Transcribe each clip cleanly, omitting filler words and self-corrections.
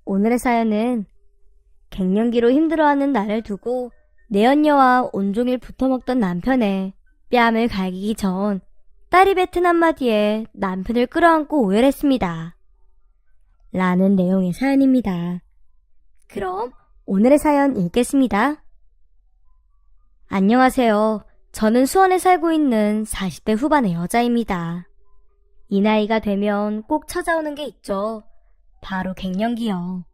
오늘의 사연은 갱년기로 힘들어하는 나를 두고 내연녀와 온종일 붙어먹던 남편의 뺨을 갈기기 전 딸이 뱉은 한마디에 남편을 끌어안고 오열했습니다. 라는 내용의 사연입니다. 그럼 오늘의 사연 읽겠습니다. 안녕하세요. 저는 수원에 살고 있는 40대 후반의 여자입니다. 이 나이가 되면 꼭 찾아오는 게 있죠. 바로 갱년기요.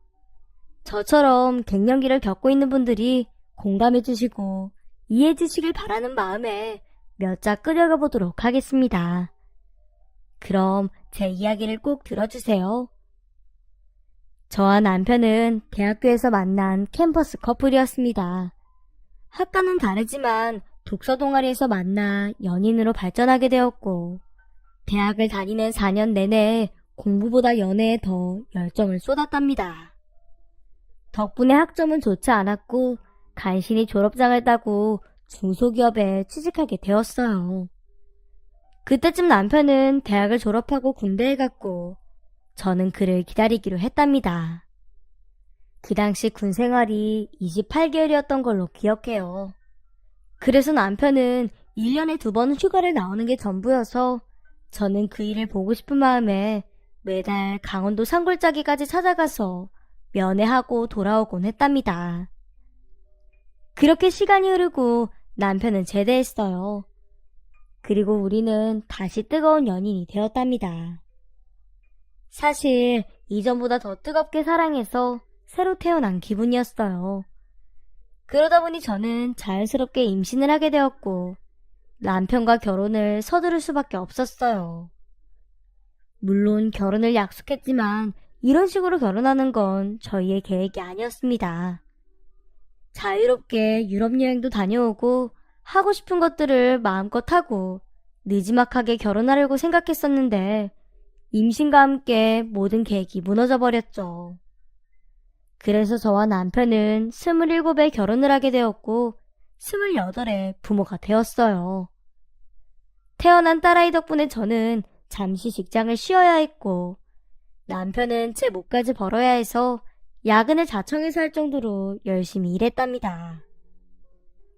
저처럼 갱년기를 겪고 있는 분들이 공감해 주시고 이해해 주시길 바라는 마음에 몇 자 끄적여 보도록 하겠습니다. 그럼 제 이야기를 꼭 들어주세요. 저와 남편은 대학교에서 만난 캠퍼스 커플이었습니다. 학과는 다르지만 독서 동아리에서 만나 연인으로 발전하게 되었고, 대학을 다니는 4년 내내 공부보다 연애에 더 열정을 쏟았답니다. 덕분에 학점은 좋지 않았고 간신히 졸업장을 따고 중소기업에 취직하게 되었어요. 그때쯤 남편은 대학을 졸업하고 군대에 갔고 저는 그를 기다리기로 했답니다. 그 당시 군 생활이 28개월이었던 걸로 기억해요. 그래서 남편은 1년에 2번 휴가를 나오는 게 전부여서 저는 그 일을 보고 싶은 마음에 매달 강원도 산골짜기까지 찾아가서 면회하고 돌아오곤 했답니다. 그렇게 시간이 흐르고 남편은 제대했어요. 그리고 우리는 다시 뜨거운 연인이 되었답니다. 사실 이전보다 더 뜨겁게 사랑해서 새로 태어난 기분이었어요. 그러다 보니 저는 자연스럽게 임신을 하게 되었고 남편과 결혼을 서두를 수밖에 없었어요. 물론 결혼을 약속했지만 이런 식으로 결혼하는 건 저희의 계획이 아니었습니다. 자유롭게 유럽 여행도 다녀오고 하고 싶은 것들을 마음껏 하고 느지막하게 결혼하려고 생각했었는데 임신과 함께 모든 계획이 무너져 버렸죠. 그래서 저와 남편은 27에 결혼을 하게 되었고 28에 부모가 되었어요. 태어난 딸아이 덕분에 저는 잠시 직장을 쉬어야 했고 남편은 제 몫까지 벌어야 해서 야근을 자청해서 할 정도로 열심히 일했답니다.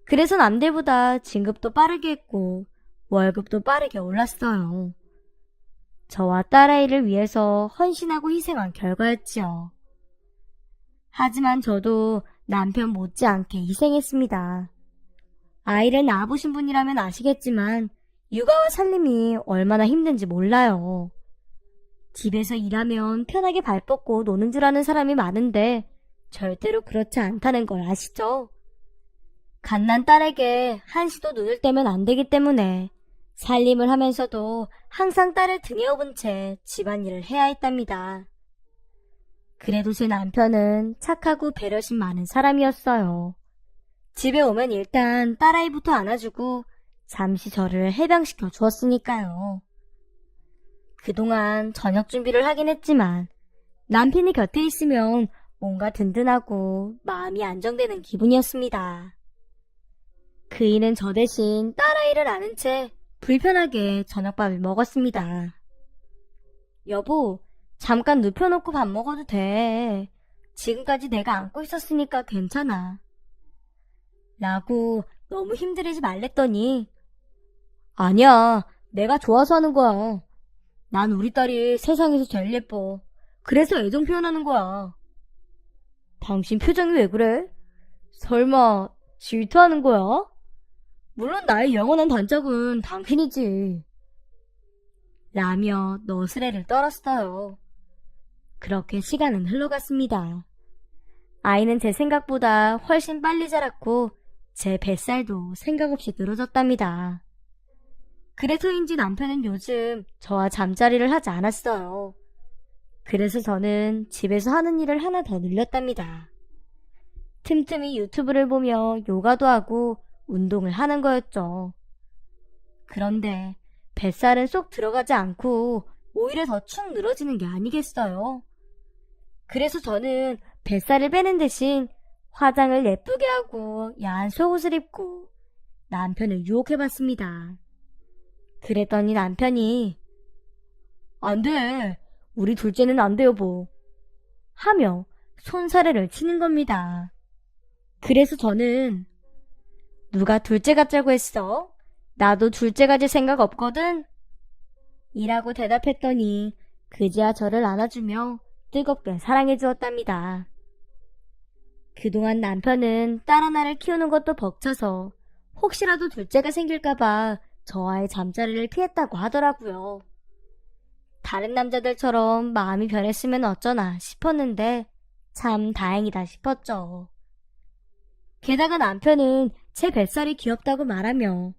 그래서 남들보다 진급도 빠르게 했고 월급도 빠르게 올랐어요. 저와 딸아이를 위해서 헌신하고 희생한 결과였지요. 하지만 저도 남편 못지않게 희생했습니다. 아이를 낳아보신 분이라면 아시겠지만 육아와 살림이 얼마나 힘든지 몰라요. 집에서 일하면 편하게 발 뻗고 노는 줄 아는 사람이 많은데 절대로 그렇지 않다는 걸 아시죠? 갓난 딸에게 한시도 눈을 떼면 안 되기 때문에 살림을 하면서도 항상 딸을 등에 업은 채 집안일을 해야 했답니다. 그래도 제 남편은 착하고 배려심 많은 사람이었어요. 집에 오면 일단 딸아이부터 안아주고 잠시 저를 해방시켜 주었으니까요. 그동안 저녁 준비를 하긴 했지만 남편이 곁에 있으면 뭔가 든든하고 마음이 안정되는 기분이었습니다. 그이는 저 대신 딸아이를 안은 채 불편하게 저녁밥을 먹었습니다. 여보, 잠깐 눕혀놓고 밥 먹어도 돼. 지금까지 내가 안고 있었으니까 괜찮아. 라고 너무 힘들이지 말랬더니 아니야, 내가 좋아서 하는 거야. 난 우리 딸이 세상에서 제일 예뻐. 그래서 애정 표현하는 거야. 당신 표정이 왜 그래? 설마 질투하는 거야? 물론 나의 영원한 단짝은 당신이지. 라며 너스레를 떨었어요. 그렇게 시간은 흘러갔습니다. 아이는 제 생각보다 훨씬 빨리 자랐고 제 뱃살도 생각 없이 늘어졌답니다. 그래서인지 남편은 요즘 저와 잠자리를 하지 않았어요. 그래서 저는 집에서 하는 일을 하나 더 늘렸답니다. 틈틈이 유튜브를 보며 요가도 하고 운동을 하는 거였죠. 그런데 뱃살은 쏙 들어가지 않고 오히려 더 축 늘어지는 게 아니겠어요? 그래서 저는 뱃살을 빼는 대신 화장을 예쁘게 하고 야한 속옷을 입고 남편을 유혹해봤습니다. 그랬더니 남편이 안 돼. 우리 둘째는 안 돼, 여보. 하며 손사래를 치는 겁니다. 그래서 저는 누가 둘째 갖자고 했어? 나도 둘째 가질 생각 없거든? 이라고 대답했더니 그제야 저를 안아주며 뜨겁게 사랑해 주었답니다. 그동안 남편은 딸 하나를 키우는 것도 벅차서 혹시라도 둘째가 생길까봐 저와의 잠자리를 피했다고 하더라고요. 다른 남자들처럼 마음이 변했으면 어쩌나 싶었는데 참 다행이다 싶었죠. 게다가 남편은 제 뱃살이 귀엽다고 말하며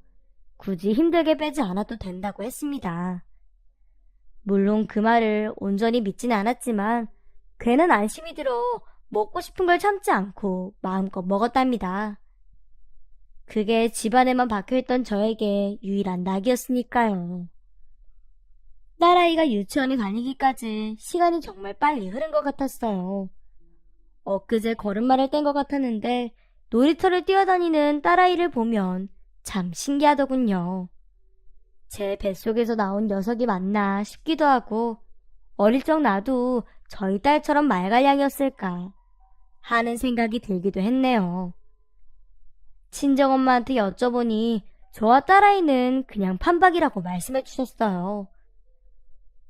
굳이 힘들게 빼지 않아도 된다고 했습니다. 물론 그 말을 온전히 믿지는 않았지만 괜한 안심이 들어 먹고 싶은 걸 참지 않고 마음껏 먹었답니다. 그게 집안에만 박혀있던 저에게 유일한 낙이었으니까요. 딸아이가 유치원에 다니기까지 시간이 정말 빨리 흐른 것 같았어요. 엊그제 걸음마를 뗀 것 같았는데 놀이터를 뛰어다니는 딸아이를 보면 참 신기하더군요. 제 뱃속에서 나온 녀석이 맞나 싶기도 하고 어릴 적 나도 저희 딸처럼 말갈량이었을까 하는 생각이 들기도 했네요. 친정엄마한테 여쭤보니 저와 딸아이는 그냥 판박이라고 말씀해 주셨어요.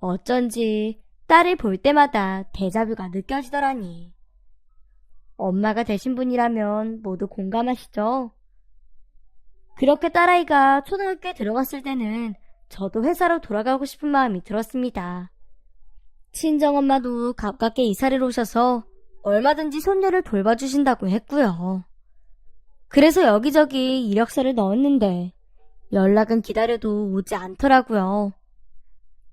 어쩐지 딸을 볼 때마다 데자뷰가 느껴지더라니. 엄마가 되신 분이라면 모두 공감하시죠? 그렇게 딸아이가 초등학교에 들어갔을 때는 저도 회사로 돌아가고 싶은 마음이 들었습니다. 친정엄마도 가깝게 이사를 오셔서 얼마든지 손녀를 돌봐주신다고 했고요. 그래서 여기저기 이력서를 넣었는데 연락은 기다려도 오지 않더라고요.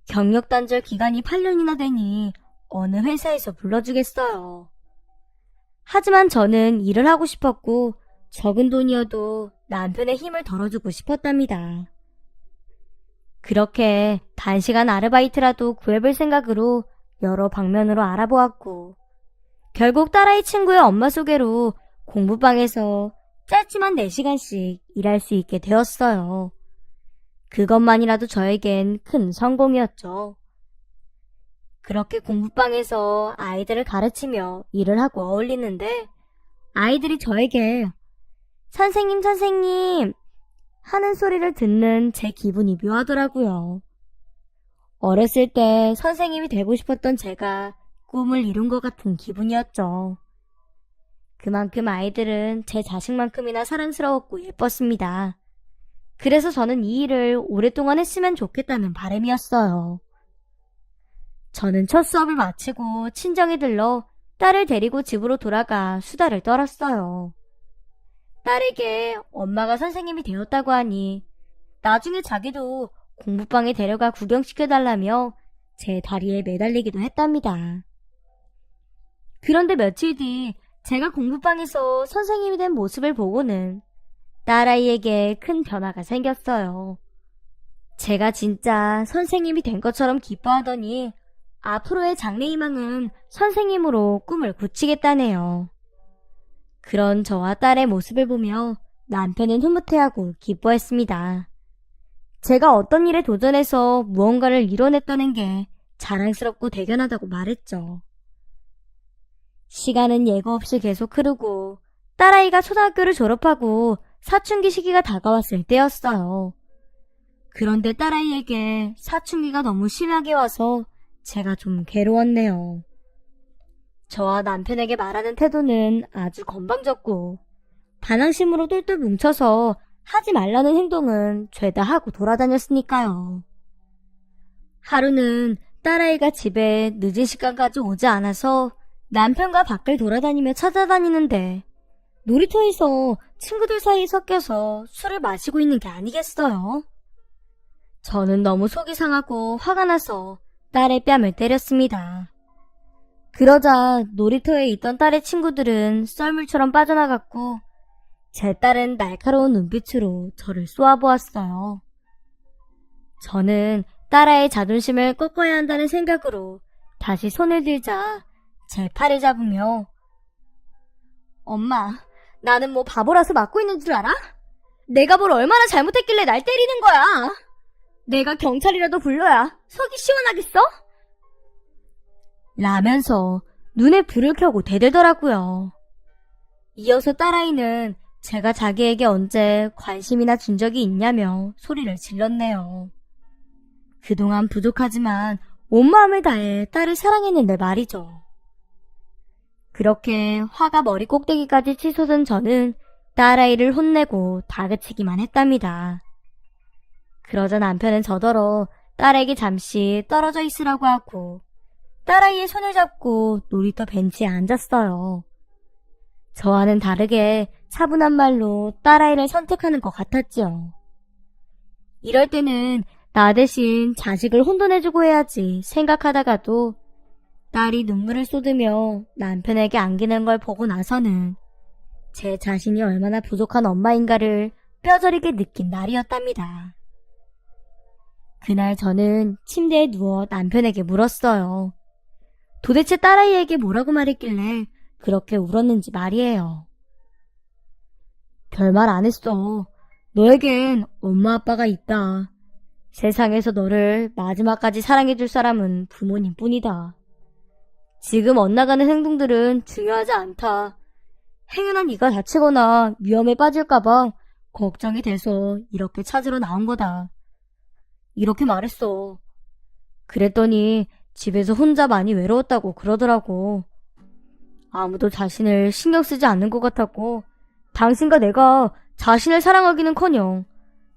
경력 단절 기간이 8년이나 되니 어느 회사에서 불러주겠어요. 하지만 저는 일을 하고 싶었고 적은 돈이어도 남편의 힘을 덜어주고 싶었답니다. 그렇게 단시간 아르바이트라도 구해볼 생각으로 여러 방면으로 알아보았고 결국 딸아이 친구의 엄마 소개로 공부방에서 짧지만 4시간씩 일할 수 있게 되었어요. 그것만이라도 저에겐 큰 성공이었죠. 그렇게 공부방에서 아이들을 가르치며 일을 하고 어울리는데 아이들이 저에게 선생님 선생님 하는 소리를 듣는 제 기분이 묘하더라고요. 어렸을 때 선생님이 되고 싶었던 제가 꿈을 이룬 것 같은 기분이었죠. 그만큼 아이들은 제 자식만큼이나 사랑스러웠고 예뻤습니다. 그래서 저는 이 일을 오랫동안 했으면 좋겠다는 바람이었어요. 저는 첫 수업을 마치고 친정에 들러 딸을 데리고 집으로 돌아가 수다를 떨었어요. 딸에게 엄마가 선생님이 되었다고 하니 나중에 자기도 공부방에 데려가 구경시켜달라며 제 다리에 매달리기도 했답니다. 그런데 며칠 뒤 제가 공부방에서 선생님이 된 모습을 보고는 딸아이에게 큰 변화가 생겼어요. 제가 진짜 선생님이 된 것처럼 기뻐하더니 앞으로의 장래희망은 선생님으로 꿈을 굳히겠다네요. 그런 저와 딸의 모습을 보며 남편은 흐뭇해하고 기뻐했습니다. 제가 어떤 일에 도전해서 무언가를 이뤄냈다는 게 자랑스럽고 대견하다고 말했죠. 시간은 예고 없이 계속 흐르고 딸아이가 초등학교를 졸업하고 사춘기 시기가 다가왔을 때였어요. 그런데 딸아이에게 사춘기가 너무 심하게 와서 제가 좀 괴로웠네요. 저와 남편에게 말하는 태도는 아주 건방졌고 반항심으로 똘똘 뭉쳐서 하지 말라는 행동은 죄다 하고 돌아다녔으니까요. 하루는 딸아이가 집에 늦은 시간까지 오지 않아서 남편과 밖을 돌아다니며 찾아다니는데 놀이터에서 친구들 사이에 섞여서 술을 마시고 있는 게 아니겠어요? 저는 너무 속이 상하고 화가 나서 딸의 뺨을 때렸습니다. 그러자 놀이터에 있던 딸의 친구들은 썰물처럼 빠져나갔고 제 딸은 날카로운 눈빛으로 저를 쏘아보았어요. 저는 딸아이의 자존심을 꺾어야 한다는 생각으로 다시 손을 들자 제 팔을 잡으며 엄마, 나는 뭐 바보라서 맞고 있는 줄 알아? 내가 뭘 얼마나 잘못했길래 날 때리는 거야? 내가 경찰이라도 불러야 속이 시원하겠어? 라면서 눈에 불을 켜고 대들더라고요. 이어서 딸아이는 제가 자기에게 언제 관심이나 준 적이 있냐며 소리를 질렀네요. 그동안 부족하지만 온 마음을 다해 딸을 사랑했는데 말이죠. 그렇게 화가 머리 꼭대기까지 치솟은 저는 딸아이를 혼내고 다그치기만 했답니다. 그러자 남편은 저더러 딸에게 잠시 떨어져 있으라고 하고 딸아이의 손을 잡고 놀이터 벤치에 앉았어요. 저와는 다르게 차분한 말로 딸아이를 선택하는 것 같았죠. 이럴 때는 나 대신 자식을 혼돈해주고 해야지 생각하다가도 딸이 눈물을 쏟으며 남편에게 안기는 걸 보고 나서는 제 자신이 얼마나 부족한 엄마인가를 뼈저리게 느낀 날이었답니다. 그날 저는 침대에 누워 남편에게 물었어요. 도대체 딸아이에게 뭐라고 말했길래 그렇게 울었는지 말이에요. 별말 안 했어. 너에겐 엄마 아빠가 있다. 세상에서 너를 마지막까지 사랑해줄 사람은 부모님 뿐이다. 지금 엇나가는 행동들은 중요하지 않다. 행여나 네가 다치거나 위험에 빠질까봐 걱정이 돼서 이렇게 찾으러 나온 거다. 이렇게 말했어. 그랬더니 집에서 혼자 많이 외로웠다고 그러더라고. 아무도 자신을 신경 쓰지 않는 것 같았고 당신과 내가 자신을 사랑하기는커녕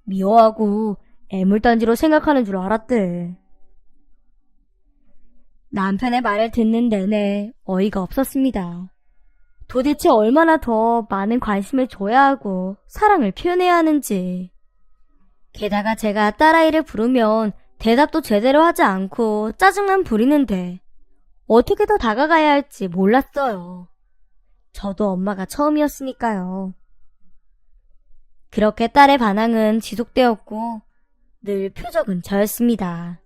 미워하고 애물단지로 생각하는 줄 알았대. 남편의 말을 듣는 내내 어이가 없었습니다. 도대체 얼마나 더 많은 관심을 줘야 하고 사랑을 표현해야 하는지. 게다가 제가 딸아이를 부르면 대답도 제대로 하지 않고 짜증만 부리는데 어떻게 더 다가가야 할지 몰랐어요. 저도 엄마가 처음이었으니까요. 그렇게 딸의 반항은 지속되었고 늘 표적은 저였습니다.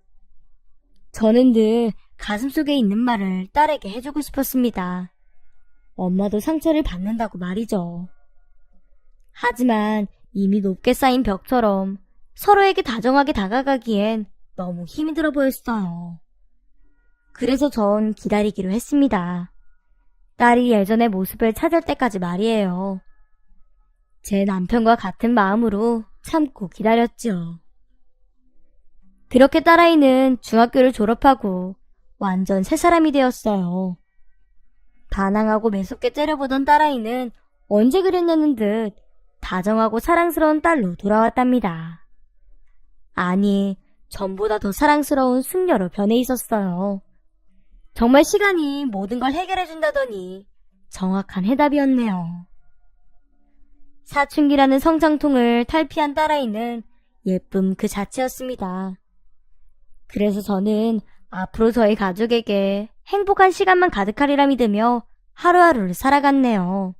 저는 늘 가슴속에 있는 말을 딸에게 해주고 싶었습니다. 엄마도 상처를 받는다고 말이죠. 하지만 이미 높게 쌓인 벽처럼 서로에게 다정하게 다가가기엔 너무 힘이 들어 보였어요. 그래서 전 기다리기로 했습니다. 딸이 예전의 모습을 찾을 때까지 말이에요. 제 남편과 같은 마음으로 참고 기다렸죠. 그렇게 딸아이는 중학교를 졸업하고 완전 새 사람이 되었어요. 반항하고 매섭게 째려보던 딸아이는 언제 그랬냐는 듯 다정하고 사랑스러운 딸로 돌아왔답니다. 아니, 전보다 더 사랑스러운 숙녀로 변해 있었어요. 정말 시간이 모든 걸 해결해준다더니 정확한 해답이었네요. 사춘기라는 성장통을 탈피한 딸아이는 예쁨 그 자체였습니다. 그래서 저는 앞으로 저희 가족에게 행복한 시간만 가득하리라 믿으며 하루하루를 살아갔네요.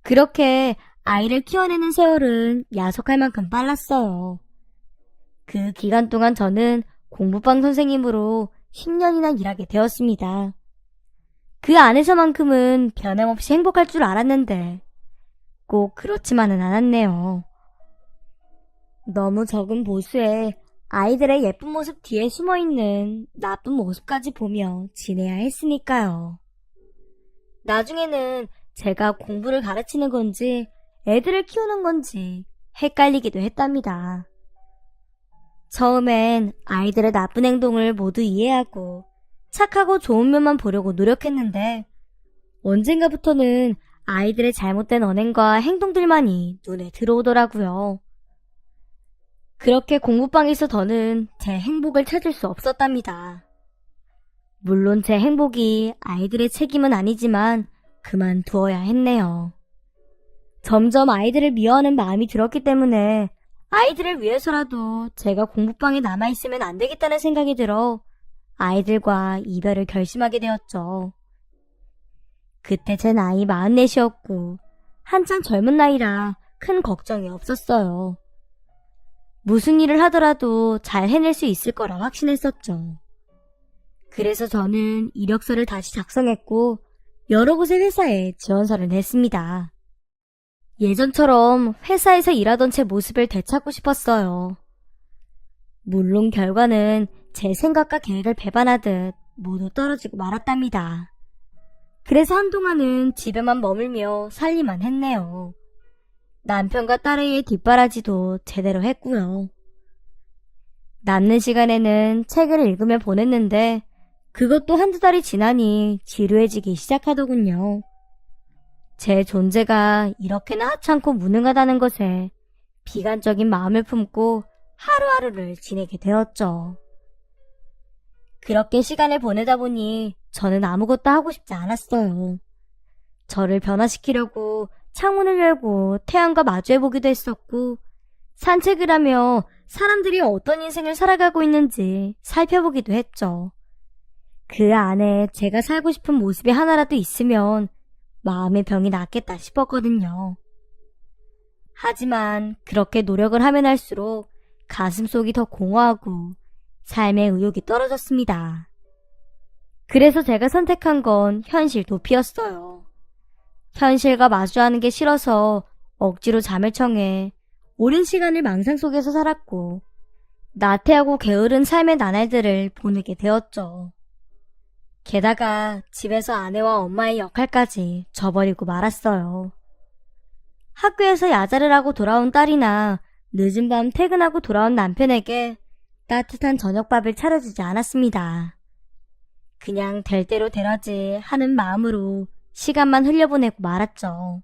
그렇게 아이를 키워내는 세월은 야속할 만큼 빨랐어요. 그 기간 동안 저는 공부방 선생님으로 10년이나 일하게 되었습니다. 그 안에서만큼은 변함없이 행복할 줄 알았는데 꼭 그렇지만은 않았네요. 너무 적은 보수에 아이들의 예쁜 모습 뒤에 숨어있는 나쁜 모습까지 보며 지내야 했으니까요. 나중에는 제가 공부를 가르치는 건지 애들을 키우는 건지 헷갈리기도 했답니다. 처음엔 아이들의 나쁜 행동을 모두 이해하고 착하고 좋은 면만 보려고 노력했는데 언젠가부터는 아이들의 잘못된 언행과 행동들만이 눈에 들어오더라고요. 그렇게 공부방에서 더는 제 행복을 찾을 수 없었답니다. 물론 제 행복이 아이들의 책임은 아니지만 그만두어야 했네요. 점점 아이들을 미워하는 마음이 들었기 때문에 아이들을 위해서라도 제가 공부방에 남아있으면 안 되겠다는 생각이 들어 아이들과 이별을 결심하게 되었죠. 그때 제 나이 44이었고 한창 젊은 나이라 큰 걱정이 없었어요. 무슨 일을 하더라도 잘 해낼 수 있을 거라 확신했었죠. 그래서 저는 이력서를 다시 작성했고 여러 곳의 회사에 지원서를 냈습니다. 예전처럼 회사에서 일하던 제 모습을 되찾고 싶었어요. 물론 결과는 제 생각과 계획을 배반하듯 모두 떨어지고 말았답니다. 그래서 한동안은 집에만 머물며 살림만 했네요. 남편과 딸의 뒷바라지도 제대로 했고요. 남는 시간에는 책을 읽으며 보냈는데 그것도 한두 달이 지나니 지루해지기 시작하더군요. 제 존재가 이렇게나 하찮고 무능하다는 것에 비관적인 마음을 품고 하루하루를 지내게 되었죠. 그렇게 시간을 보내다 보니 저는 아무것도 하고 싶지 않았어요. 저를 변화시키려고 창문을 열고 태양과 마주해보기도 했었고 산책을 하며 사람들이 어떤 인생을 살아가고 있는지 살펴보기도 했죠. 그 안에 제가 살고 싶은 모습이 하나라도 있으면 마음의 병이 낫겠다 싶었거든요. 하지만 그렇게 노력을 하면 할수록 가슴속이 더 공허하고 삶의 의욕이 떨어졌습니다. 그래서 제가 선택한 건 현실 도피였어요. 현실과 마주하는 게 싫어서 억지로 잠을 청해 오랜 시간을 망상 속에서 살았고 나태하고 게으른 삶의 나날들을 보내게 되었죠. 게다가 집에서 아내와 엄마의 역할까지 저버리고 말았어요. 학교에서 야자를 하고 돌아온 딸이나 늦은 밤 퇴근하고 돌아온 남편에게 따뜻한 저녁밥을 차려주지 않았습니다. 그냥 될 대로 되라지 하는 마음으로 시간만 흘려보내고 말았죠.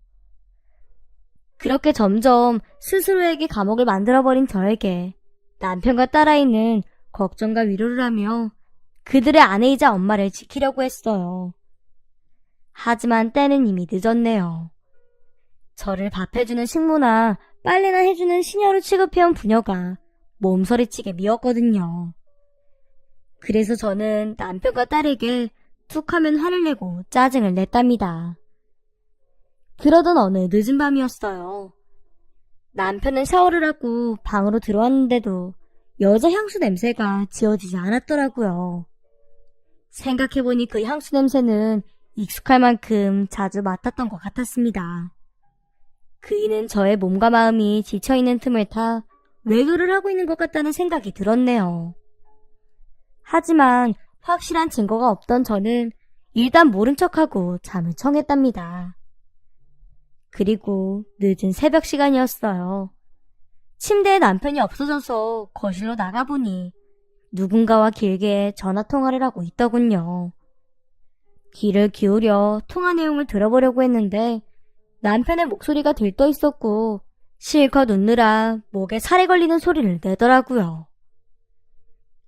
그렇게 점점 스스로에게 감옥을 만들어버린 저에게 남편과 딸아이는 걱정과 위로를 하며 그들의 아내이자 엄마를 지키려고 했어요. 하지만 때는 이미 늦었네요. 저를 밥해주는 식모나 빨래나 해주는 시녀로 취급해온 부녀가 몸서리치게 미웠거든요. 그래서 저는 남편과 딸에게 툭하면 화를 내고 짜증을 냈답니다. 그러던 어느 늦은 밤이었어요. 남편은 샤워를 하고 방으로 들어왔는데도 여자 향수 냄새가 지워지지 않았더라고요. 생각해보니 그 향수 냄새는 익숙할 만큼 자주 맡았던 것 같았습니다. 그이는 저의 몸과 마음이 지쳐있는 틈을 타 외도를 하고 있는 것 같다는 생각이 들었네요. 하지만 확실한 증거가 없던 저는 일단 모른 척하고 잠을 청했답니다. 그리고 늦은 새벽 시간이었어요. 침대에 남편이 없어져서 거실로 나가보니 누군가와 길게 전화통화를 하고 있더군요. 귀를 기울여 통화 내용을 들어보려고 했는데 남편의 목소리가 들떠 있었고 실컷 웃느라 목에 살이 걸리는 소리를 내더라고요.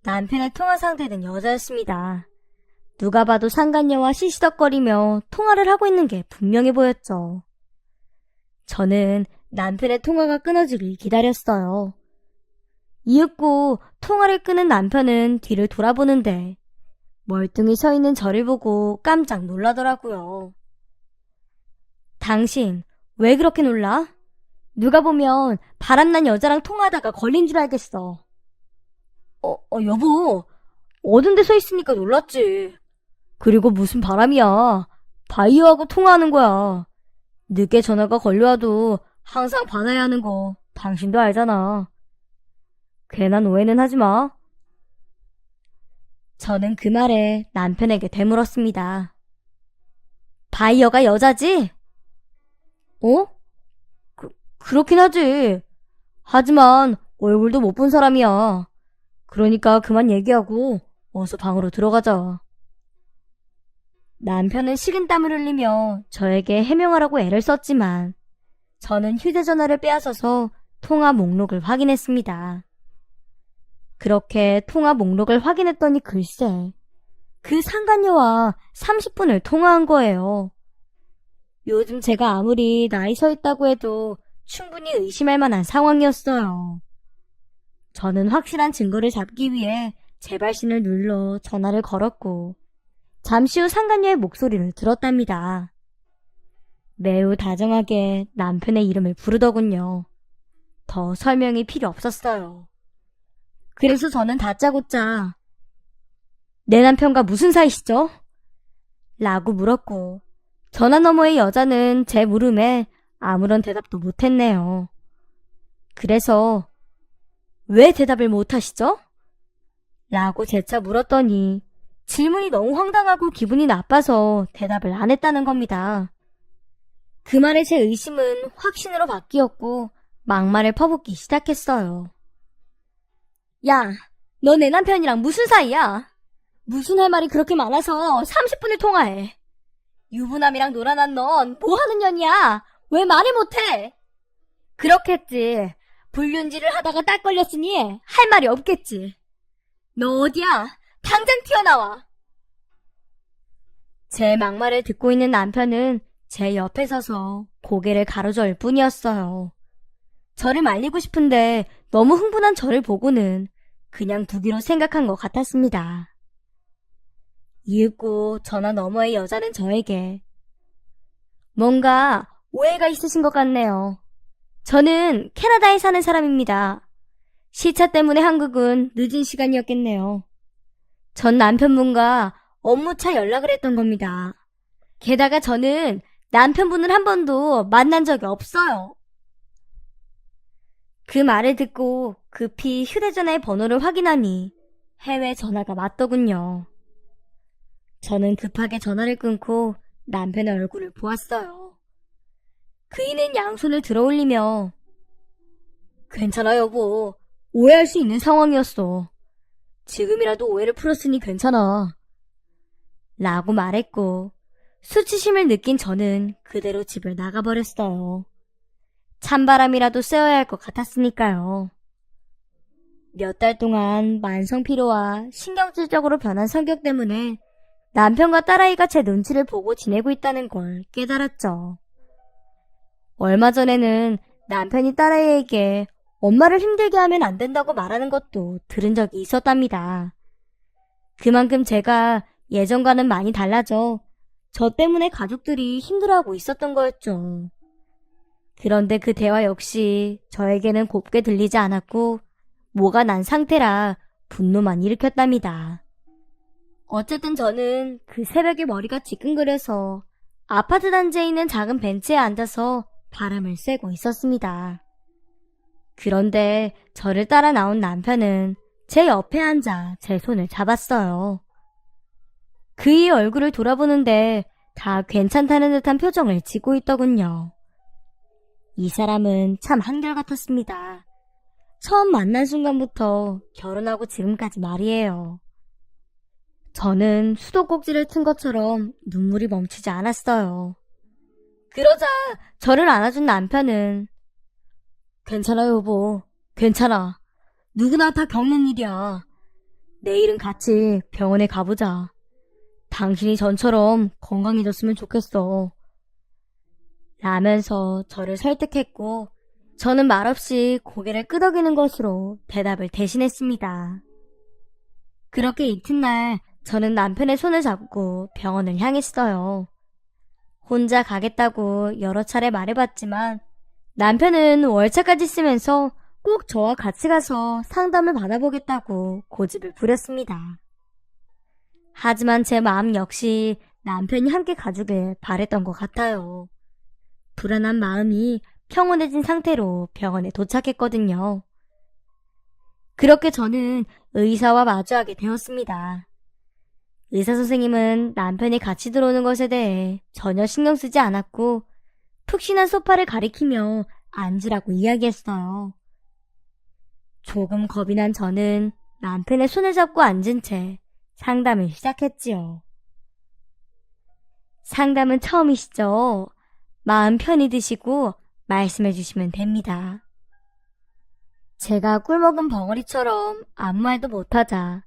남편의 통화 상대는 여자였습니다. 누가 봐도 상간녀와 시시덕거리며 통화를 하고 있는 게 분명해 보였죠. 저는 남편의 통화가 끊어지길 기다렸어요. 이윽고 통화를 끊은 남편은 뒤를 돌아보는데 멀뚱히 서 있는 저를 보고 깜짝 놀라더라고요. 당신 왜 그렇게 놀라? 누가 보면 바람난 여자랑 통화하다가 걸린 줄 알겠어. 여보, 어두운 데 서 있으니까 놀랐지. 그리고 무슨 바람이야. 바이오하고 통화하는 거야. 늦게 전화가 걸려와도 항상 받아야 하는 거 당신도 알잖아. 괜한 오해는 하지 마. 저는 그 말에 남편에게 되물었습니다. 바이어가 여자지? 그렇긴 하지. 하지만 얼굴도 못 본 사람이야. 그러니까 그만 얘기하고 어서 방으로 들어가자. 남편은 식은땀을 흘리며 저에게 해명하라고 애를 썼지만 저는 휴대전화를 빼앗아서 통화 목록을 확인했습니다. 그렇게 통화 목록을 확인했더니 글쎄, 그 상간녀와 30분을 통화한 거예요. 요즘 제가 아무리 나이 서 있다고 해도 충분히 의심할 만한 상황이었어요. 저는 확실한 증거를 잡기 위해 재발신을 눌러 전화를 걸었고 잠시 후 상간녀의 목소리를 들었답니다. 매우 다정하게 남편의 이름을 부르더군요. 더 설명이 필요 없었어요. 그래서 저는 다짜고짜 내 남편과 무슨 사이시죠? 라고 물었고 전화 너머의 여자는 제 물음에 아무런 대답도 못했네요. 그래서 왜 대답을 못하시죠? 라고 재차 물었더니 질문이 너무 황당하고 기분이 나빠서 대답을 안 했다는 겁니다. 그 말에 제 의심은 확신으로 바뀌었고 막말을 퍼붓기 시작했어요. 야, 너 내 남편이랑 무슨 사이야? 무슨 할 말이 그렇게 많아서 30분을 통화해. 유부남이랑 놀아난 넌 뭐 하는 년이야? 왜 말을 못해? 그렇겠지. 불륜질을 하다가 딱 걸렸으니 할 말이 없겠지. 너 어디야? 당장 튀어나와. 제 막말을 듣고 있는 남편은 제 옆에 서서 고개를 가로저을 뿐이었어요. 저를 말리고 싶은데 너무 흥분한 저를 보고는 그냥 두기로 생각한 것 같았습니다. 이윽고 전화 너머의 여자는 저에게 뭔가 오해가 있으신 것 같네요. 저는 캐나다에 사는 사람입니다. 시차 때문에 한국은 늦은 시간이었겠네요. 전 남편분과 업무차 연락을 했던 겁니다. 게다가 저는 남편분을 한 번도 만난 적이 없어요. 그 말을 듣고 급히 휴대전화의 번호를 확인하니 해외 전화가 맞더군요. 저는 급하게 전화를 끊고 남편의 얼굴을 보았어요. 그이는 양손을 들어올리며 괜찮아 여보. 오해할 수 있는 상황이었어. 지금이라도 오해를 풀었으니 괜찮아. 라고 말했고 수치심을 느낀 저는 그대로 집을 나가버렸어요. 찬바람이라도 쐬어야 할 것 같았으니까요. 몇 달 동안 만성피로와 신경질적으로 변한 성격 때문에 남편과 딸아이가 제 눈치를 보고 지내고 있다는 걸 깨달았죠. 얼마 전에는 남편이 딸아이에게 엄마를 힘들게 하면 안 된다고 말하는 것도 들은 적이 있었답니다. 그만큼 제가 예전과는 많이 달라져 저 때문에 가족들이 힘들어하고 있었던 거였죠. 그런데 그 대화 역시 저에게는 곱게 들리지 않았고 뭐가 난 상태라 분노만 일으켰답니다. 어쨌든 저는 그 새벽에 머리가 지끈거려서 아파트 단지에 있는 작은 벤치에 앉아서 바람을 쐬고 있었습니다. 그런데 저를 따라 나온 남편은 제 옆에 앉아 제 손을 잡았어요. 그의 얼굴을 돌아보는데 다 괜찮다는 듯한 표정을 짓고 있더군요. 이 사람은 참 한결같았습니다. 처음 만난 순간부터 결혼하고 지금까지 말이에요. 저는 수도꼭지를 튼 것처럼 눈물이 멈추지 않았어요. 그러자 저를 안아준 남편은 괜찮아 여보, 괜찮아. 누구나 다 겪는 일이야. 내일은 같이 병원에 가보자. 당신이 전처럼 건강해졌으면 좋겠어. 라면서 저를 설득했고 저는 말없이 고개를 끄덕이는 것으로 대답을 대신했습니다. 그렇게 이튿날 저는 남편의 손을 잡고 병원을 향했어요. 혼자 가겠다고 여러 차례 말해봤지만 남편은 월차까지 쓰면서 꼭 저와 같이 가서 상담을 받아보겠다고 고집을 부렸습니다. 하지만 제 마음 역시 남편이 함께 가주길 바랬던 것 같아요. 불안한 마음이 평온해진 상태로 병원에 도착했거든요. 그렇게 저는 의사와 마주하게 되었습니다. 의사 선생님은 남편이 같이 들어오는 것에 대해 전혀 신경 쓰지 않았고 푹신한 소파를 가리키며 앉으라고 이야기했어요. 조금 겁이 난 저는 남편의 손을 잡고 앉은 채 상담을 시작했지요. 상담은 처음이시죠? 마음 편히 드시고 말씀해 주시면 됩니다. 제가 꿀먹은 벙어리처럼 아무 말도 못하자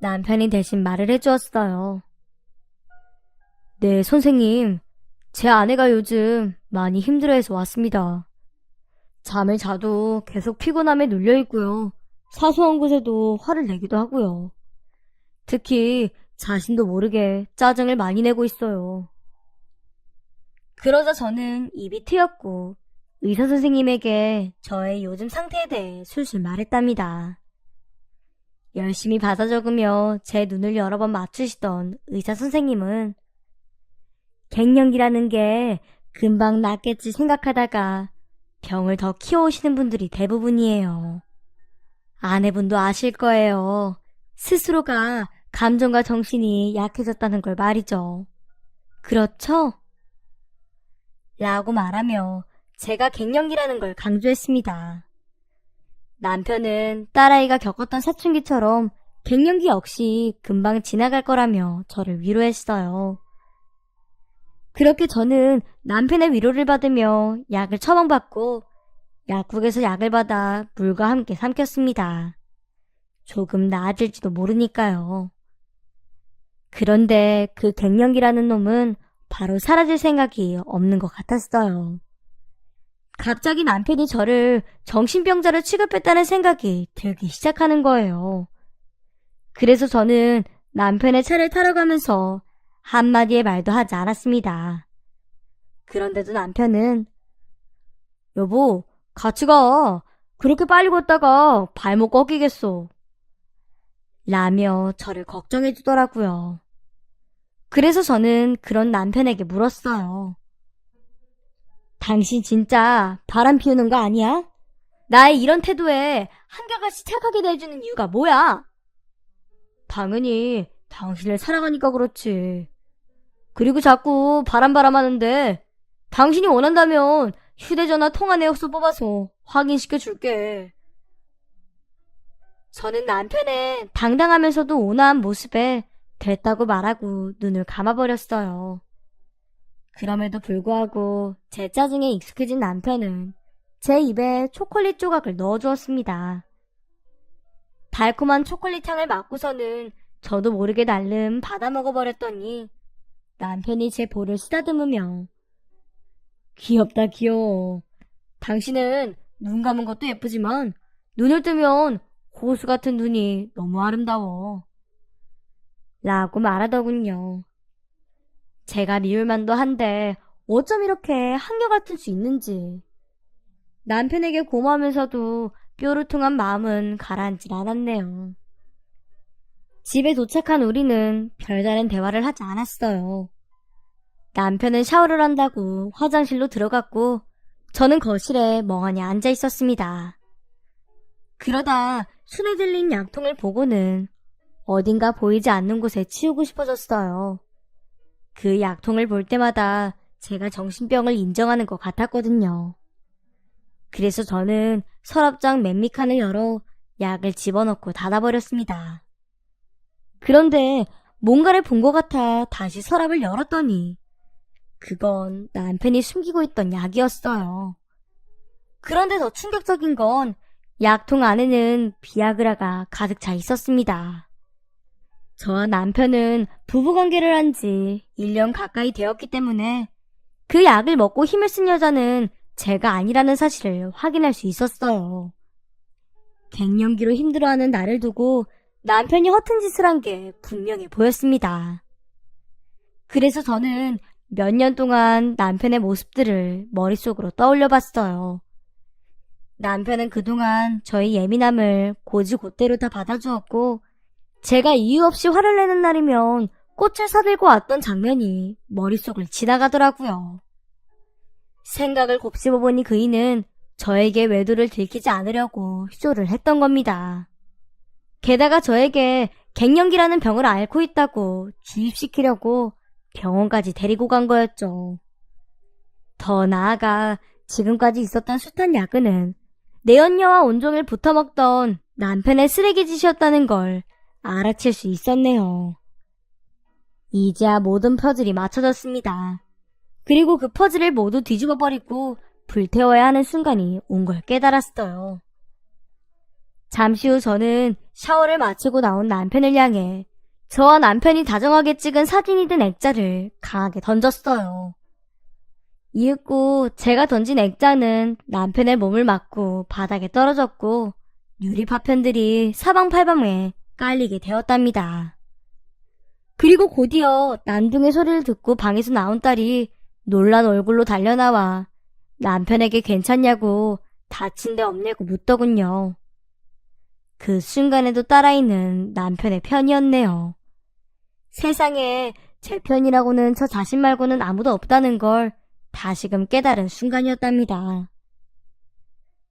남편이 대신 말을 해주었어요. 네, 선생님. 제 아내가 요즘 많이 힘들어해서 왔습니다. 잠을 자도 계속 피곤함에 눌려있고요. 사소한 곳에도 화를 내기도 하고요. 특히 자신도 모르게 짜증을 많이 내고 있어요. 그러자 저는 입이 트였고 의사 선생님에게 저의 요즘 상태에 대해 술술 말했답니다. 열심히 받아 적으며 제 눈을 여러 번 맞추시던 의사 선생님은 갱년기라는 게 금방 낫겠지 생각하다가 병을 더 키워오시는 분들이 대부분이에요. 아내분도 아실 거예요. 스스로가 감정과 정신이 약해졌다는 걸 말이죠. 그렇죠? 라고 말하며 제가 갱년기라는 걸 강조했습니다. 남편은 딸아이가 겪었던 사춘기처럼 갱년기 역시 금방 지나갈 거라며 저를 위로했어요. 그렇게 저는 남편의 위로를 받으며 약을 처방받고 약국에서 약을 받아 물과 함께 삼켰습니다. 조금 나아질지도 모르니까요. 그런데 그 갱년기라는 놈은 바로 사라질 생각이 없는 것 같았어요. 갑자기 남편이 저를 정신병자로 취급했다는 생각이 들기 시작하는 거예요. 그래서 저는 남편의 차를 타러 가면서 한마디의 말도 하지 않았습니다. 그런데도 남편은 여보, 같이 가. 그렇게 빨리 걷다가 발목 꺾이겠어. 라며 저를 걱정해 주더라고요. 그래서 저는 그런 남편에게 물었어요. 당신 진짜 바람 피우는 거 아니야? 나의 이런 태도에 한결같이 착하게 대해주는 이유가 뭐야? 당연히 당신을 사랑하니까 그렇지. 그리고 자꾸 바람바람하는데 당신이 원한다면 휴대전화 통화 내역서 뽑아서 확인시켜 줄게. 저는 남편의 당당하면서도 온화한 모습에 됐다고 말하고 눈을 감아버렸어요. 그럼에도 불구하고 제 짜증에 익숙해진 남편은 제 입에 초콜릿 조각을 넣어주었습니다. 달콤한 초콜릿 향을 맡고서는 저도 모르게 날름 받아 먹어버렸더니 남편이 제 볼을 쓰다듬으며 귀엽다 귀여워. 당신은 눈 감은 것도 예쁘지만 눈을 뜨면 호수 같은 눈이 너무 아름다워. 라고 말하더군요. 제가 미울만도 한데 어쩜 이렇게 한결같을 수 있는지. 남편에게 고마우면서도 뾰루퉁한 마음은 가라앉질 않았네요. 집에 도착한 우리는 별다른 대화를 하지 않았어요. 남편은 샤워를 한다고 화장실로 들어갔고 저는 거실에 멍하니 앉아 있었습니다. 그러다 손에 들린 약통을 보고는 어딘가 보이지 않는 곳에 치우고 싶어졌어요. 그 약통을 볼 때마다 제가 정신병을 인정하는 것 같았거든요. 그래서 저는 서랍장 맨밑칸을 열어 약을 집어넣고 닫아버렸습니다. 그런데 뭔가를 본 것 같아 다시 서랍을 열었더니 그건 남편이 숨기고 있던 약이었어요. 그런데 더 충격적인 건 약통 안에는 비아그라가 가득 차 있었습니다. 저와 남편은 부부관계를 한 지 1년 가까이 되었기 때문에 그 약을 먹고 힘을 쓴 여자는 제가 아니라는 사실을 확인할 수 있었어요. 갱년기로 힘들어하는 나를 두고 남편이 허튼 짓을 한 게 분명히 보였습니다. 그래서 저는 몇 년 동안 남편의 모습들을 머릿속으로 떠올려 봤어요. 남편은 그동안 저의 예민함을 고지고대로 다 받아주었고 제가 이유 없이 화를 내는 날이면 꽃을 사들고 왔던 장면이 머릿속을 지나가더라고요. 생각을 곱씹어보니 그이는 저에게 외도를 들키지 않으려고 쇼를 했던 겁니다. 게다가 저에게 갱년기라는 병을 앓고 있다고 주입시키려고 병원까지 데리고 간 거였죠. 더 나아가 지금까지 있었던 숱한 야근은 내연녀와 온종일 붙어먹던 남편의 쓰레기짓이었다는 걸 알아챌 수 있었네요. 이제야 모든 퍼즐이 맞춰졌습니다. 그리고 그 퍼즐을 모두 뒤집어버리고 불태워야 하는 순간이 온 걸 깨달았어요. 잠시 후 저는 샤워를 마치고 나온 남편을 향해 저와 남편이 다정하게 찍은 사진이 든 액자를 강하게 던졌어요. 이윽고 제가 던진 액자는 남편의 몸을 맞고 바닥에 떨어졌고 유리 파편들이 사방팔방에 깔리게 되었답니다. 그리고 곧이어 난둥의 소리를 듣고 방에서 나온 딸이 놀란 얼굴로 달려나와 남편에게 괜찮냐고 다친 데 없냐고 묻더군요. 그 순간에도 딸아이는 남편의 편이었네요. 세상에 제 편이라고는 저 자신 말고는 아무도 없다는 걸 다시금 깨달은 순간이었답니다.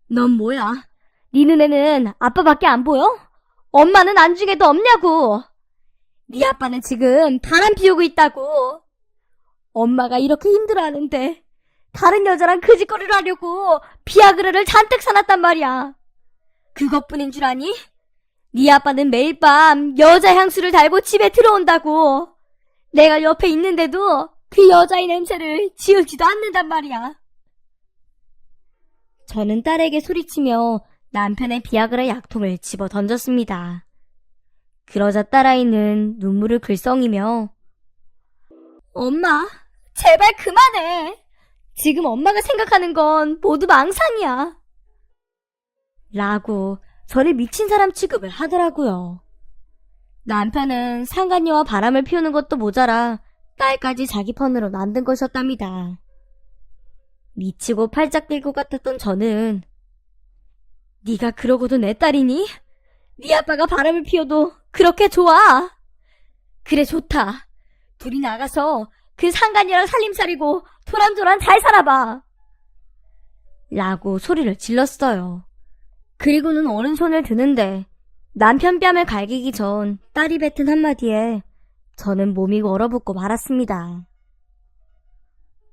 넌 뭐야? 네 눈에는 아빠밖에 안 보여? 엄마는 안중에도 없냐고! 네 아빠는 지금 바람 피우고 있다고. 엄마가 이렇게 힘들어하는데 다른 여자랑 그 짓거리를 하려고 비아그라를 잔뜩 사놨단 말이야. 그것뿐인 줄 아니? 네 아빠는 매일 밤 여자 향수를 달고 집에 들어온다고. 내가 옆에 있는데도 그 여자의 냄새를 지우지도 않는단 말이야. 저는 딸에게 소리치며 남편의 비아그라 약통을 집어 던졌습니다. 그러자 딸아이는 눈물을 글썽이며 엄마, 제발 그만해. 지금 엄마가 생각하는 건 모두 망상이야. 라고 저를 미친 사람 취급을 하더라고요. 남편은 상간녀와 바람을 피우는 것도 모자라 딸까지 자기 편으로 만든 것이었답니다. 미치고 팔짝 뛸 것 같았던 저는 네가 그러고도 내 딸이니? 네 아빠가 바람을 피워도 그렇게 좋아? 그래 좋다. 둘이 나가서 그 상간녀랑 살림살이고 도란도란 잘 살아봐. 라고 소리를 질렀어요. 그리고는 오른손을 드는데 남편 뺨을 갈기기 전 딸이 뱉은 한마디에 저는 몸이 얼어붙고 말았습니다.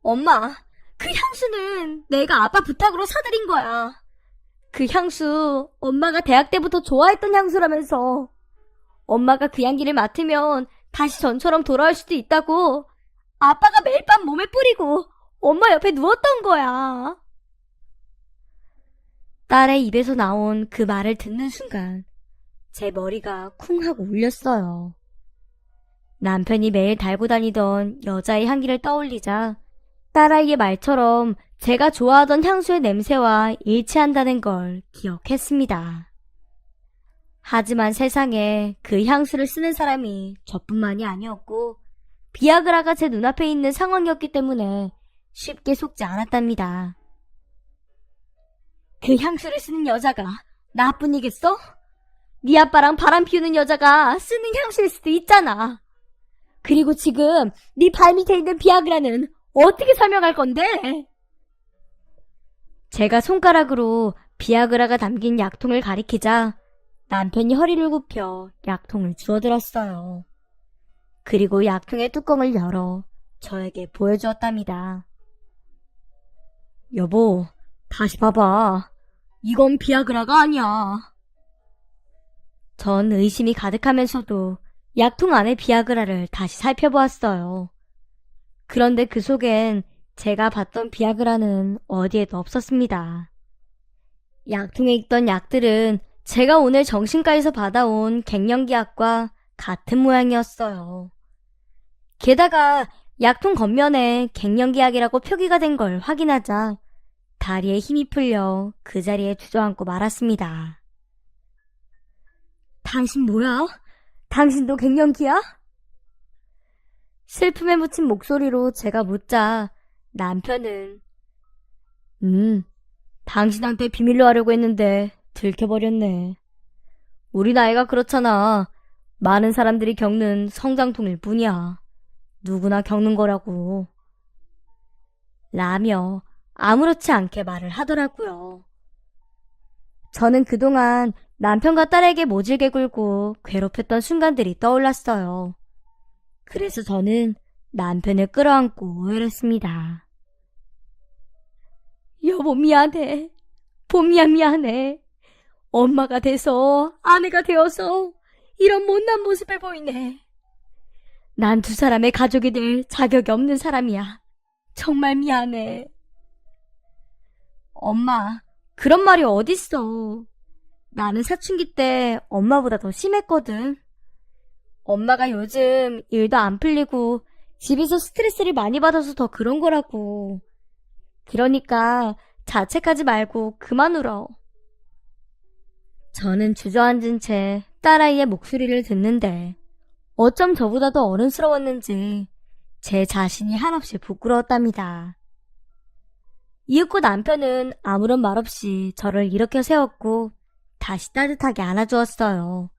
엄마, 그 향수는 내가 아빠 부탁으로 사드린 거야. 그 향수 엄마가 대학 때부터 좋아했던 향수라면서. 엄마가 그 향기를 맡으면 다시 전처럼 돌아올 수도 있다고 아빠가 매일 밤 몸에 뿌리고 엄마 옆에 누웠던 거야. 딸의 입에서 나온 그 말을 듣는 순간 제 머리가 쿵 하고 울렸어요. 남편이 매일 달고 다니던 여자의 향기를 떠올리자 딸아이의 말처럼 제가 좋아하던 향수의 냄새와 일치한다는 걸 기억했습니다. 하지만 세상에 그 향수를 쓰는 사람이 저뿐만이 아니었고 비아그라가 제 눈앞에 있는 상황이었기 때문에 쉽게 속지 않았답니다. 그 향수를 쓰는 여자가 나뿐이겠어? 네 아빠랑 바람 피우는 여자가 쓰는 향수일 수도 있잖아. 그리고 지금 네 발밑에 있는 비아그라는 어떻게 설명할 건데? 제가 손가락으로 비아그라가 담긴 약통을 가리키자 남편이 허리를 굽혀 약통을 주워들었어요. 그리고 약통의 뚜껑을 열어 저에게 보여주었답니다. 여보, 다시 봐봐. 이건 비아그라가 아니야. 전 의심이 가득하면서도 약통 안의 비아그라를 다시 살펴보았어요. 그런데 그 속엔 제가 봤던 비아그라는 어디에도 없었습니다. 약통에 있던 약들은 제가 오늘 정신과에서 받아온 갱년기약과 같은 모양이었어요. 게다가 약통 겉면에 갱년기약이라고 표기가 된 걸 확인하자 다리에 힘이 풀려 그 자리에 주저앉고 말았습니다. 당신 뭐야? 당신도 갱년기야? 슬픔에 묻힌 목소리로 제가 묻자 남편은 당신한테 비밀로 하려고 했는데 들켜버렸네. 우리 나이가 그렇잖아. 많은 사람들이 겪는 성장통일 뿐이야. 누구나 겪는 거라고. 라며 아무렇지 않게 말을 하더라고요. 저는 그동안 남편과 딸에게 모질게 굴고 괴롭혔던 순간들이 떠올랐어요. 그래서 저는 남편을 끌어안고 오열했습니다. 여보 미안해. 봄이야 미안해. 엄마가 돼서 아내가 되어서 이런 못난 모습을 보이네. 난 두 사람의 가족이 될 자격이 없는 사람이야. 정말 미안해. 엄마, 그런 말이 어딨어. 나는 사춘기 때 엄마보다 더 심했거든. 엄마가 요즘 일도 안 풀리고 집에서 스트레스를 많이 받아서 더 그런 거라고. 그러니까 자책하지 말고 그만 울어. 저는 주저앉은 채 딸아이의 목소리를 듣는데 어쩜 저보다 더 어른스러웠는지 제 자신이 한없이 부끄러웠답니다. 이윽고 남편은 아무런 말 없이 저를 일으켜 세웠고 다시 따뜻하게 안아주었어요.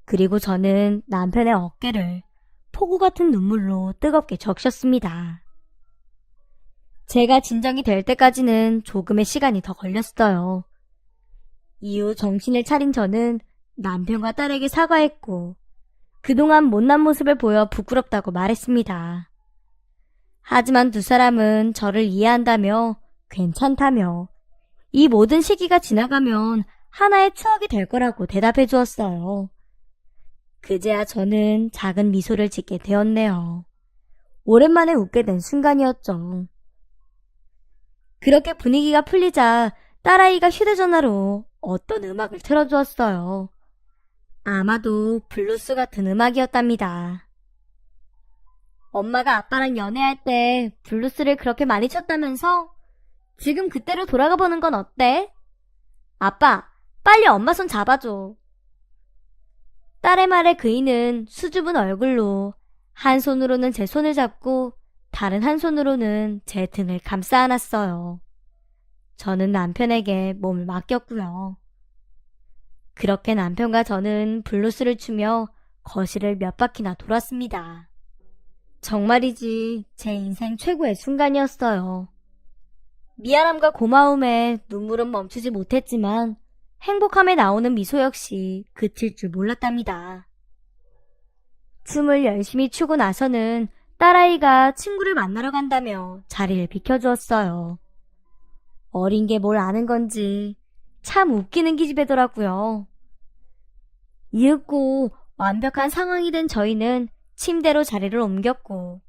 그리고 저는 남편의 어깨를 폭우 같은 눈물로 뜨겁게 적셨습니다. 제가 진정이 될 때까지는 조금의 시간이 더 걸렸어요. 이후 정신을 차린 저는 남편과 딸에게 사과했고 그동안 못난 모습을 보여 부끄럽다고 말했습니다. 하지만 두 사람은 저를 이해한다며 괜찮다며 이 모든 시기가 지나가면 하나의 추억이 될 거라고 대답해 주었어요. 그제야 저는 작은 미소를 짓게 되었네요. 오랜만에 웃게 된 순간이었죠. 그렇게 분위기가 풀리자 딸아이가 휴대전화로 어떤 음악을 틀어주었어요. 아마도 블루스 같은 음악이었답니다. 엄마가 아빠랑 연애할 때 블루스를 그렇게 많이 쳤다면서? 지금 그때로 돌아가 보는 건 어때? 아빠, 빨리 엄마 손 잡아줘. 딸의 말에 그이는 수줍은 얼굴로 한 손으로는 제 손을 잡고 다른 한 손으로는 제 등을 감싸 안았어요. 저는 남편에게 몸을 맡겼고요. 그렇게 남편과 저는 블루스를 추며 거실을 몇 바퀴나 돌았습니다. 정말이지 제 인생 최고의 순간이었어요. 미안함과 고마움에 눈물은 멈추지 못했지만 행복함에 나오는 미소 역시 그칠 줄 몰랐답니다. 춤을 열심히 추고 나서는 딸아이가 친구를 만나러 간다며 자리를 비켜주었어요. 어린 게 뭘 아는 건지 참 웃기는 기집애더라고요. 이윽고 완벽한 상황이 된 저희는 침대로 자리를 옮겼고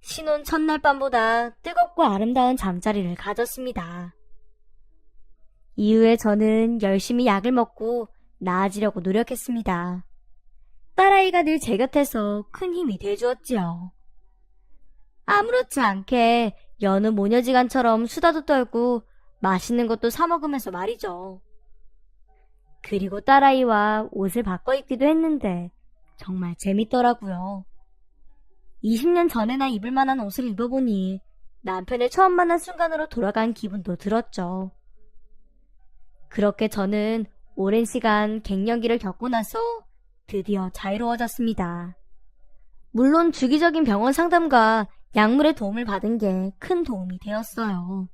신혼 첫날 밤보다 뜨겁고 아름다운 잠자리를 가졌습니다. 이후에 저는 열심히 약을 먹고 나아지려고 노력했습니다. 딸아이가 늘 제 곁에서 큰 힘이 돼주었지요. 아무렇지 않게 여느 모녀지간처럼 수다도 떨고 맛있는 것도 사 먹으면서 말이죠. 그리고 딸아이와 옷을 바꿔 입기도 했는데 정말 재밌더라고요. 20년 전에나 입을 만한 옷을 입어보니 남편을 처음 만난 순간으로 돌아간 기분도 들었죠. 그렇게 저는 오랜 시간 갱년기를 겪고 나서 드디어 자유로워졌습니다. 물론 주기적인 병원 상담과 약물의 도움을 받은 게 큰 도움이 되었어요.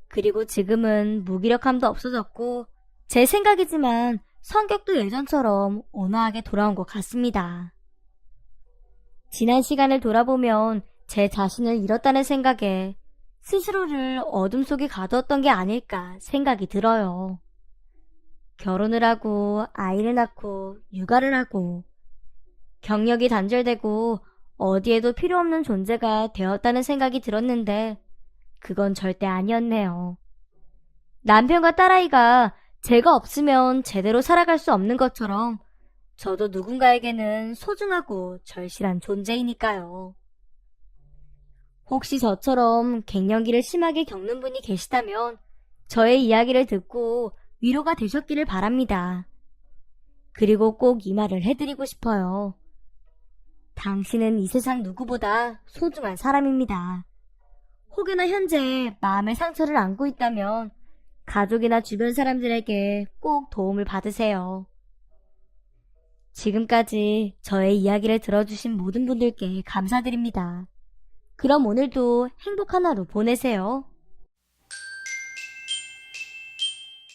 그리고 지금은 무기력함도 없어졌고 제 생각이지만 성격도 예전처럼 온화하게 돌아온 것 같습니다. 지난 시간을 돌아보면 제 자신을 잃었다는 생각에 스스로를 어둠 속에 가두었던 게 아닐까 생각이 들어요. 결혼을 하고 아이를 낳고 육아를 하고 경력이 단절되고 어디에도 필요 없는 존재가 되었다는 생각이 들었는데 그건 절대 아니었네요. 남편과 딸아이가 제가 없으면 제대로 살아갈 수 없는 것처럼 저도 누군가에게는 소중하고 절실한 존재이니까요. 혹시 저처럼 갱년기를 심하게 겪는 분이 계시다면 저의 이야기를 듣고 위로가 되셨기를 바랍니다. 그리고 꼭 이 말을 해드리고 싶어요. 당신은 이 세상 누구보다 소중한 사람입니다. 혹여나 현재 마음의 상처를 안고 있다면 가족이나 주변 사람들에게 꼭 도움을 받으세요. 지금까지 저의 이야기를 들어주신 모든 분들께 감사드립니다. 그럼 오늘도 행복한 하루 보내세요.